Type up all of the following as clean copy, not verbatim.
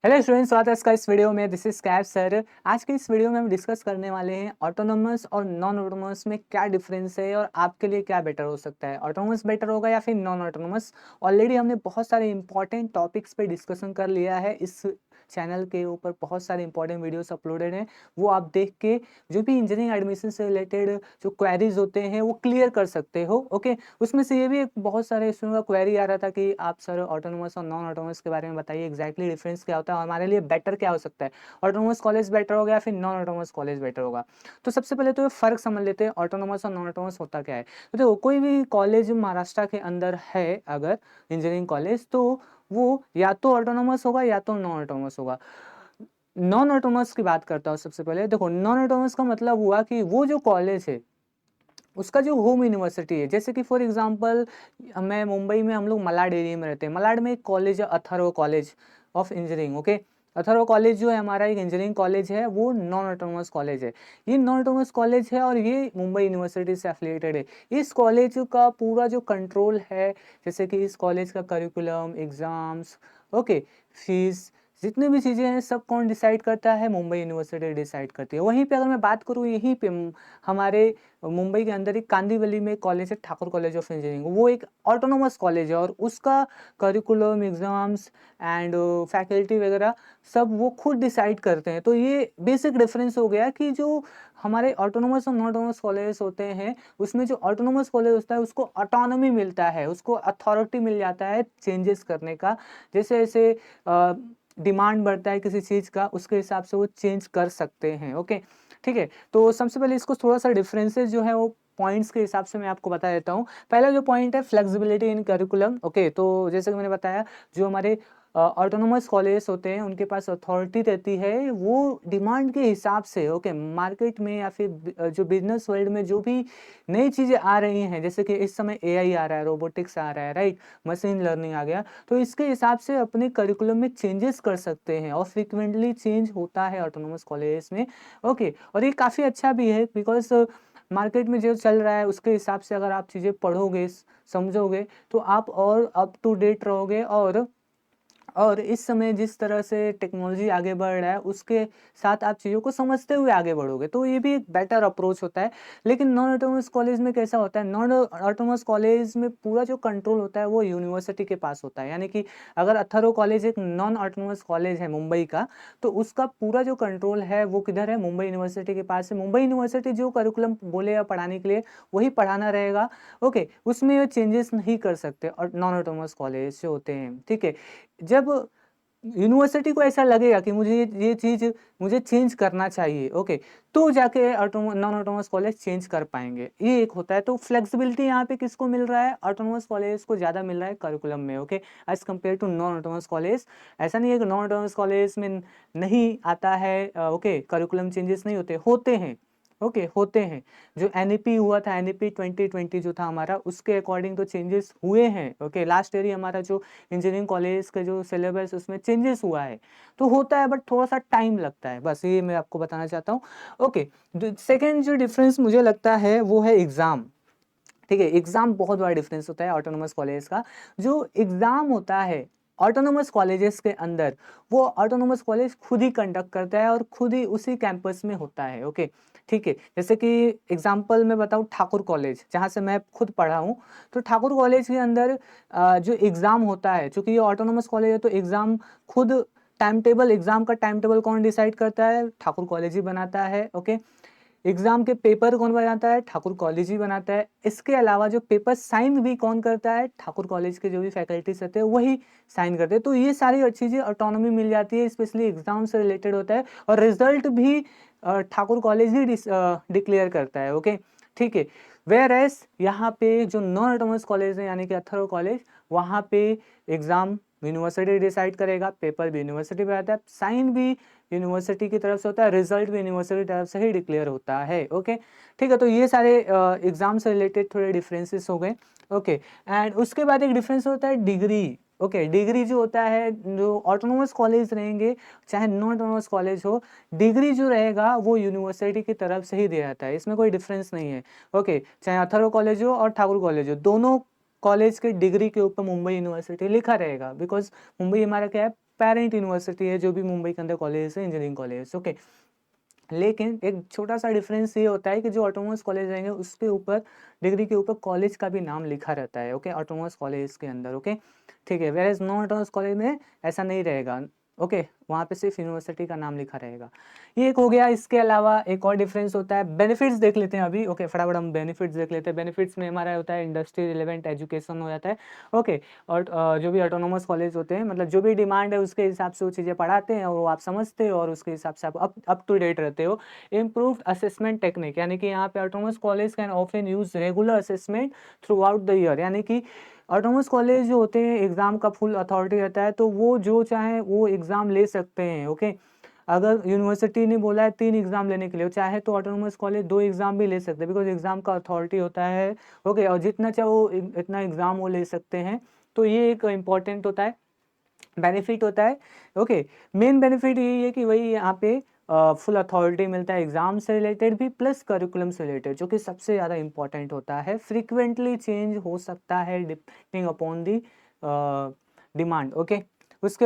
Hello students, स्वागत है इसका इस वीडियो में। This is cab sir. आज के इस वीडियो में हम डिस्कस करने वाले हैं ऑटोनोमस और नॉन ऑटोनोमस में क्या डिफरेंस है और आपके लिए क्या बेटर हो सकता है। ऑटोनोमस बेटर होगा या फिर नॉन ऑटोनोमस। ऑलरेडी हमने बहुत सारे इंपॉर्टेंट टॉपिक्स पे डिस्कशन कर लिया है। इस चैनल के ऊपर बहुत सारे इंपॉर्टेंट वीडियोस अपलोडेड हैं, वो आप देख के जो भी इंजीनियरिंग एडमिशन से रिलेटेड जो क्वेरीज होते हैं वो क्लियर कर सकते हो। ओके, उसमें से ये भी एक बहुत सारे स्टूडेंट का क्वेरी आ रहा था कि आप सर ऑटोनोमस और नॉन ऑटोनोमस के बारे में बताइए, एग्जैक्टली डिफरेंस क्या होता है और हमारे लिए बेटर क्या हो सकता है। ऑटोनोमस कॉलेज बेटर होगा या फिर नॉन ऑटोनोमस कॉलेज बेटर होगा। तो सबसे पहले तो ये फर्क समझ लेते हैं ऑटोनोमस और नॉन ऑटोनोमस होता क्या है। तो देखो, कोई भी कॉलेज महाराष्ट्र के अंदर है अगर इंजीनियरिंग कॉलेज, तो वो या तो ऑटोनोमस होगा या तो नॉन ऑटोनोमस होगा। नॉन ऑटोनोमस की बात करता हूँ। सबसे पहले देखो, नॉन ऑटोनोमस का मतलब हुआ कि वो जो कॉलेज है उसका जो होम यूनिवर्सिटी है, जैसे कि फॉर एग्जांपल मैं मुंबई में, हम लोग मलाड एरिया में रहते हैं। मलाड में एक कॉलेज है, Atharva college of engineering. Okay, Atharva college जो है हमारा एक इंजीनियरिंग कॉलेज है, वो नॉन ऑटोनोमस कॉलेज है। ये नॉन ऑटोनोमस कॉलेज है और ये मुंबई यूनिवर्सिटी से एफिलिएटेड है। इस कॉलेज का पूरा जो कंट्रोल है, जैसे कि इस कॉलेज का करिकुलम, एग्जाम्स, ओके, फीस, जितनी भी चीज़ें हैं सब कौन डिसाइड करता है? मुंबई यूनिवर्सिटी डिसाइड करती है। वहीं पे अगर मैं बात करूँ, यहीं पे हमारे मुंबई के अंदर एक कांदिवली में एक कॉलेज है, ठाकुर कॉलेज ऑफ इंजीनियरिंग। वो एक ऑटोनोमस कॉलेज है और उसका करिकुलम, एग्जाम्स एंड फैकल्टी वगैरह सब वो खुद डिसाइड करते हैं। तो ये बेसिक डिफरेंस हो गया कि जो हमारे ऑटोनोमस और नॉन ऑटोनोमस कॉलेज होते हैं, उसमें जो ऑटोनोमस कॉलेज होता है उसको ऑटोनॉमी मिलता है, उसको अथॉरिटी मिल जाता है चेंजेस करने का। जैसे जैसे डिमांड बढ़ता है किसी चीज़ का, उसके हिसाब से वो चेंज कर सकते हैं। ओके, ठीक है। तो सबसे पहले इसको थोड़ा सा डिफरेंसेस जो है वो पॉइंट्स के हिसाब से मैं आपको बता देता हूँ। पहला जो पॉइंट है, फ्लेक्सिबिलिटी इन करिकुलम। ओके, तो जैसे कि मैंने बताया, जो हमारे ऑटोनोमस कॉलेज होते हैं उनके पास अथॉरिटी रहती है, वो डिमांड के हिसाब से, ओके, मार्केट में या फिर जो बिजनेस वर्ल्ड में जो भी नई चीज़ें आ रही हैं, जैसे कि इस समय एआई आ रहा है, रोबोटिक्स आ रहा है, राइट, मशीन लर्निंग आ गया, तो इसके हिसाब से अपने करिकुलम में चेंजेस कर सकते हैं और फ्रिक्वेंटली चेंज होता है ऑटोनोमस कॉलेज में। ओके, और ये काफ़ी अच्छा भी है बिकॉज मार्केट में जो चल रहा है उसके हिसाब से अगर आप चीज़ें पढ़ोगे, समझोगे, तो आप और अप टू डेट रहोगे। और इस समय जिस तरह से टेक्नोलॉजी आगे बढ़ रहा है उसके साथ आप चीज़ों को समझते हुए आगे बढ़ोगे, तो ये भी एक बेटर अप्रोच होता है। लेकिन नॉन ऑटोनोमस कॉलेज में कैसा होता है? नॉन ऑटोनोमस कॉलेज में पूरा जो कंट्रोल होता है वो यूनिवर्सिटी के पास होता है। यानी कि अगर अथर्व कॉलेज एक नॉन ऑटोनोमस कॉलेज है मुंबई का, तो उसका पूरा जो कंट्रोल है वो किधर है? मुंबई यूनिवर्सिटी के पास है। मुंबई यूनिवर्सिटी जो करिकुलम बोलेगा पढ़ाने के लिए वही पढ़ाना रहेगा। ओके, उसमें चेंजेस नहीं कर सकते और नॉन ऑटोनोमस कॉलेज जो होते हैं, ठीक है। जब यूनिवर्सिटी को ऐसा लगेगा कि मुझे ये चीज़ मुझे चेंज करना चाहिए, ओके, तो जाके नॉन ऑटोनोमस कॉलेज चेंज कर पाएंगे। ये एक होता है। तो फ्लेक्सिबिलिटी यहाँ पे किसको मिल रहा है? ऑटोनोमस कॉलेज को ज़्यादा मिल रहा है करिकुलम में, okay, as compare to non autonomous college. ऐसा नहीं है कि नॉन ऑटोनोमस कॉलेज में नहीं आता है, ओके, करिकुलम चेंजेस नहीं होते, होते हैं। ओके, होते हैं। जो एनईपी हुआ था, एनईपी 2020 जो था हमारा, उसके अकॉर्डिंग तो चेंजेस हुए हैं। ओके, लास्ट ईयर ही हमारा जो इंजीनियरिंग कॉलेज का जो सिलेबस उसमें चेंजेस हुआ है, तो होता है बट थोड़ा सा टाइम लगता है, बस ये मैं आपको बताना चाहता हूँ। ओके, सेकेंड जो डिफरेंस मुझे लगता है वो है एग्ज़ाम। ठीक है, एग्ज़ाम बहुत बड़ा डिफरेंस होता है ऑटोनोमस कॉलेज का। जो एग्ज़ाम होता है ऑटोनोमस कॉलेजेस के अंदर, वो ऑटोनोमस कॉलेज खुद ही कंडक्ट करता है और खुद ही उसी कैंपस में होता है। ओके, ठीक है। जैसे कि एग्जांपल मैं बताऊं, ठाकुर कॉलेज जहाँ से मैं खुद पढ़ा हूँ, तो ठाकुर कॉलेज के अंदर जो एग्ज़ाम होता है, चूंकि ये ऑटोनोमस कॉलेज है, तो एग्ज़ाम खुद टाइम टेबल, एग्ज़ाम का टाइम टेबल कौन डिसाइड करता है? ठाकुर कॉलेज ही बनाता है। ओके, एग्जाम के पेपर कौन बनाता है? ठाकुर कॉलेज ही बनाता है। इसके अलावा जो पेपर साइन भी कौन करता है? ठाकुर कॉलेज के जो भी फैकल्टीज रहते हैं वही साइन करते हैं। तो ये सारी चीज़ें ऑटोनॉमी मिल जाती है, स्पेशली एग्जाम से रिलेटेड होता है और रिजल्ट भी ठाकुर कॉलेज ही डिक्लेयर करता है। ओके, ठीक है। वेयर एज यहाँ पे जो नॉन ऑटोनोमस कॉलेज है, यानी कि अथर्व कॉलेज, वहाँ पे एग्जाम यूनिवर्सिटी डिसाइड करेगा, पेपर भी यूनिवर्सिटी पे आता है, साइन भी यूनिवर्सिटी की तरफ से होता है, रिजल्ट भी यूनिवर्सिटी की तरफ से ही डिक्लेयर होता है। ओके, ठीक है। तो ये सारे एग्जाम से रिलेटेड थोड़े डिफरेंसेस हो गए। ओके, एंड उसके बाद एक डिफरेंस होता है डिग्री। ओके, डिग्री जो होता है, जो ऑटोनोमस कॉलेज रहेंगे चाहे नॉन ऑटोनोमस कॉलेज हो, डिग्री जो रहेगा वो यूनिवर्सिटी की तरफ से ही दिया जाता है, इसमें कोई डिफरेंस नहीं है। ओके, चाहे अथर्व कॉलेज हो और ठाकुर कॉलेज हो, दोनों कॉलेज के डिग्री के ऊपर मुंबई यूनिवर्सिटी लिखा रहेगा, बिकॉज मुंबई हमारा क्या है? पेरेंट यूनिवर्सिटी है जो भी मुंबई के अंदर कॉलेज है, इंजीनियरिंग कॉलेज, ओके। लेकिन एक छोटा-सा डिफरेंस ये होता है कि जो ऑटोनोमस कॉलेज रहेंगे उसके ऊपर डिग्री के ऊपर कॉलेज का भी नाम लिखा रहता है, ओके, ऑटोनोमस कॉलेज के अंदर, ओके, ठीक है। व्हेयरएज़ नॉन ऑटोनोमस कॉलेज में ऐसा नहीं रहेगा, ओके, वहाँ पे सिर्फ यूनिवर्सिटी का नाम लिखा रहेगा। ये एक हो गया। इसके अलावा एक और डिफरेंस होता है, बेनिफिट्स देख लेते हैं अभी, ओके, फटाफट हम बेनिफिट्स देख लेते हैं। बेनिफिट्स में हमारा होता है इंडस्ट्री रिलेवेंट एजुकेशन हो जाता है, ओके। और जो भी ऑटोनोमस कॉलेज होते हैं मतलब जो भी डिमांड है उसके हिसाब से वो चीज़ें पढ़ाते हैं और वो आप समझते हो और उसके हिसाब से आप अप टू डेट रहते हो। इम्प्रूव्ड असेसमेंट टेक्निक, यानी कि यहाँ पे autonomous college can often use regular assessment through out the year, यानी कि ऑटोनोमस कॉलेज जो होते हैं एग्जाम का फुल अथॉरिटी रहता है, तो वो जो चाहे वो एग्जाम ले सकते हैं, ओके। अगर यूनिवर्सिटी ने बोला है 3 एग्जाम लेने के लिए, चाहे तो ऑटोनोमस कॉलेज 2 एग्जाम भी ले सकते हैं, बिकॉज एग्जाम का अथॉरिटी होता है, ओके। और जितना चाहे वो इतना एग्जाम वो ले सकते हैं, तो ये एक इम्पॉर्टेंट होता है, बेनिफिट होता है, ओके। मेन बेनिफिट यही है कि वही यहाँ पे फुल अथॉरिटी मिलता है एग्जाम से रिलेटेड भी प्लस करिकुलम से रिलेटेड, जो कि सबसे ज़्यादा इंपॉर्टेंट होता है। फ्रीक्वेंटली चेंज हो सकता है depending upon the demand, okay. उसके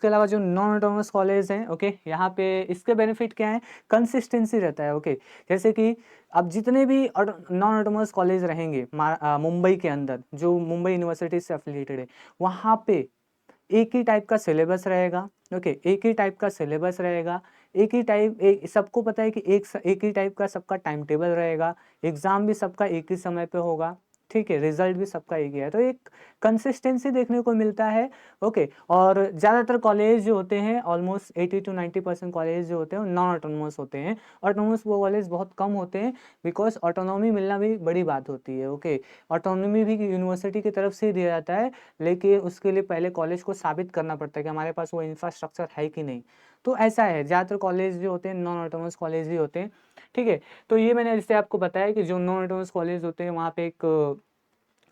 अलावा जो नॉन ऑटोनोमस कॉलेज हैं, ओके, यहाँ पे इसके बेनिफिट क्या है, कंसिस्टेंसी रहता है, ओके। जैसे कि अब जितने भी नॉन ऑटोनोमस कॉलेज रहेंगे मुंबई के अंदर, जो मुंबई यूनिवर्सिटी से एफिलिएटेड है, वहाँ पे एक ही टाइप का सिलेबस रहेगा, ओके, एक ही टाइप का सिलेबस रहेगा, एक ही टाइप, सबको पता है कि एक ही टाइप का सबका टाइम टेबल रहेगा, एग्ज़ाम भी सबका एक ही समय पे होगा, ठीक है, रिजल्ट भी सबका एक ही है, तो एक कंसिस्टेंसी देखने को मिलता है, ओके। और ज़्यादातर कॉलेज जो होते हैं ऑलमोस्ट 80 to 90% कॉलेज जो होते हैं वो नॉन ऑटोनोमस होते हैं। ऑटोनोमस वो कॉलेज बहुत कम होते हैं, बिकॉज ऑटोनॉमी मिलना भी बड़ी बात होती है, ओके। ऑटोनॉमी भी यूनिवर्सिटी की तरफ से ही दिया जाता है, लेकिन उसके लिए पहले कॉलेज को साबित करना पड़ता है कि हमारे पास वो इंफ्रास्ट्रक्चर है कि नहीं। तो ऐसा है, ज़्यादातर कॉलेज जो होते हैं नॉन ऑटोनोमस कॉलेज ही होते हैं, ठीक है। तो ये मैंने जैसे आपको बताया कि जो नॉन ऑटोनोमस कॉलेज होते हैं वहाँ पे एक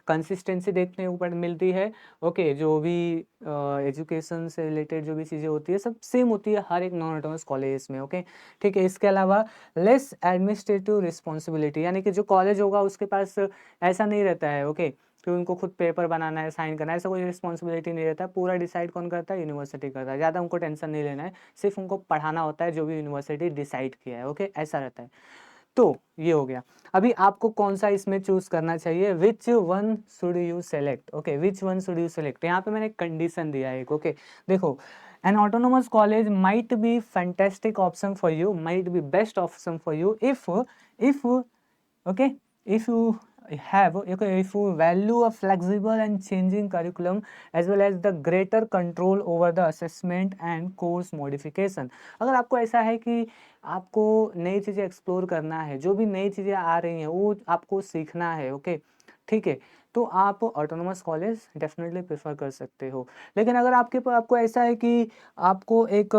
कंसिस्टेंसी देखने को मिलती है, ओके। जो भी एजुकेशन से रिलेटेड जो भी चीज़ें होती है सब सेम होती है हर एक नॉन ऑटोनोमस कॉलेज में, ओके, ठीक है। इसके अलावा लेस एडमिनिस्ट्रेटिव रिस्पॉन्सिबिलिटी, यानी कि जो कॉलेज होगा उसके पास ऐसा नहीं रहता है, ओके, कि उनको खुद पेपर बनाना है, साइन करना है, ऐसा कोई रिस्पॉन्सिबिलिटी नहीं रहता है। पूरा डिसाइड कौन करता है, यूनिवर्सिटी करता है। ज़्यादा उनको टेंशन नहीं लेना है, सिर्फ उनको पढ़ाना होता है जो भी यूनिवर्सिटी डिसाइड किया है, ओके, ऐसा रहता है। तो ये हो गया। अभी आपको कौन सा इसमें चूज करना चाहिए, which one should you select, okay, which one should you select. यहाँ पे मैंने कंडीशन दिया है एक, ओके। देखो, N autonomous college might be fantastic option for you, might be best option for you if okay if you if you value a flexible and changing curriculum as well as the greater control over the assessment and course modification। अगर आपको ऐसा है कि आपको नई चीज़ें explore करना है, जो भी नई चीज़ें आ रही हैं वो आपको सीखना है, ओके, ठीक है, तो आप ऑटोनोमस कॉलेज डेफिनेटली प्रेफर कर सकते हो। लेकिन अगर आपको ऐसा है कि आपको एक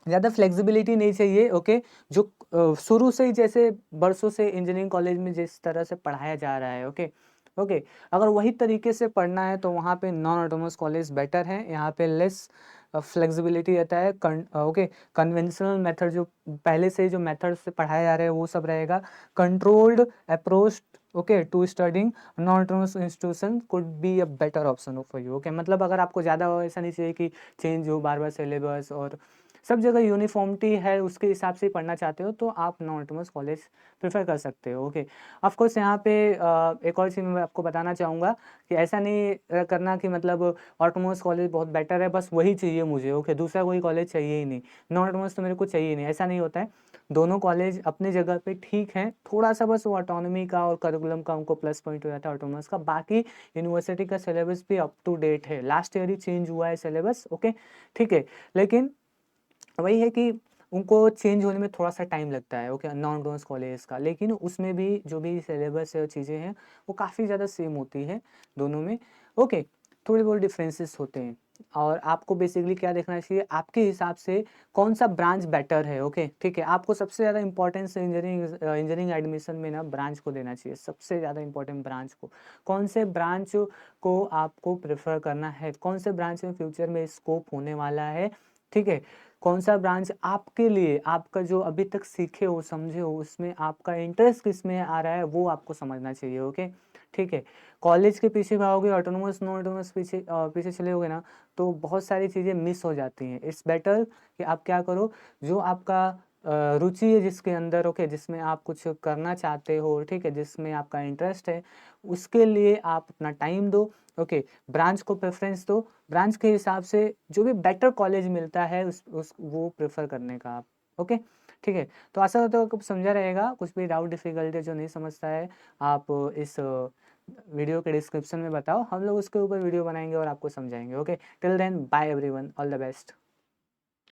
ज़्यादा फ्लेक्सिबिलिटी नहीं चाहिए, ओके, जो शुरू से ही जैसे बरसों से इंजीनियरिंग कॉलेज में जिस तरह से पढ़ाया जा रहा है, ओके, ओके, अगर वही तरीके से पढ़ना है तो वहाँ पे नॉन ऑटोनोमस कॉलेज बेटर है। यहाँ पे लेस फ्लेक्सिबिलिटी रहता है, ओके, कन्वेंशनल मेथड जो पहले से जो मेथड से पढ़ाया जा रहा है वो सब रहेगा। Controlled approach, okay, to studying non autonomous institution could be a better option for you, okay. मतलब अगर आपको ज़्यादा ऐसा नहीं चाहिए कि चेंज हो बार बार सिलेबस और सब जगह यूनिफॉर्मिटी है उसके हिसाब से ही पढ़ना चाहते हो, तो आप नॉन ऑटोनोमस कॉलेज प्रेफर कर सकते हो, ओके। ऑफ कोर्स यहाँ पे एक और चीज़ मैं आपको बताना चाहूँगा कि ऐसा नहीं करना कि मतलब ऑटोनोमस कॉलेज बहुत बेटर है बस वही चाहिए मुझे, ओके, दूसरा कोई कॉलेज चाहिए ही नहीं, नॉन ऑटोनोमस तो मेरे को चाहिए ही नहीं, ऐसा नहीं होता है। दोनों कॉलेज अपनी जगह पे ठीक हैं, थोड़ा सा बस वो ऑटोनॉमी का और करिकुलम का उनको प्लस पॉइंट हो जाता है ऑटोनोमस का। बाकी यूनिवर्सिटी का सिलेबस भी अप टू डेट है, लास्ट ईयर ही चेंज हुआ है सिलेबस, ओके, ठीक है। लेकिन वही है कि उनको चेंज होने में थोड़ा सा टाइम लगता है, ओके, नॉन ऑटोनोमस कॉलेज का, लेकिन उसमें भी जो भी सिलेबस है चीज़ें हैं वो काफ़ी ज़्यादा सेम होती है दोनों में, ओके। थोड़े बहुत डिफरेंसेस होते हैं और आपको बेसिकली क्या देखना चाहिए, आपके हिसाब से कौन सा ब्रांच बेटर है, ओके, ठीक है। आपको सबसे ज़्यादा इंपॉर्टेंस इंजीनियरिंग एडमिशन में ना ब्रांच को देना चाहिए, सबसे ज़्यादा इंपॉर्टेंट ब्रांच को, कौन से ब्रांच को आपको प्रेफर करना है, कौन से ब्रांच में फ्यूचर में स्कोप होने वाला है, ठीक है, कौन सा ब्रांच आपके लिए, आपका जो अभी तक सीखे हो समझे हो उसमें आपका इंटरेस्ट किस में आ रहा है वो आपको समझना चाहिए, ओके, ठीक है? कॉलेज के पीछे भागोगे, ऑटोनॉमस, नॉन ऑटोनॉमस पीछे चले जाओगे ना, तो बहुत सारी चीज़ें मिस हो जाती हैं। इट्स बेटर कि आप क्या करो, जो आपका रुचि है जिसके अंदर, ओके, जिसमें आप कुछ करना चाहते हो, ठीक है? जिसमें आपका इंटरेस्ट है, उसके लिए आप अपना टाइम दो, ओके? ब्रांच को प्रेफ़रेंस दो, ब्रांच के हिसाब से जो भी बेटर कॉलेज मिलता है उस वो प्रेफ़र करने का आप, ओके? ठीक है? तो आशा करता हूँ आपको समझा रहेगा, कुछ भी डाउट डिफ़िकल्टी जो नहीं समझता है, आप इस वीडियो के डिस्क्रिप्शन में बताओ, हम लोग उसके ऊपर वीडियो बनाएँगे और आपको समझाएँगे, okay? Till then bye everyone, all the best.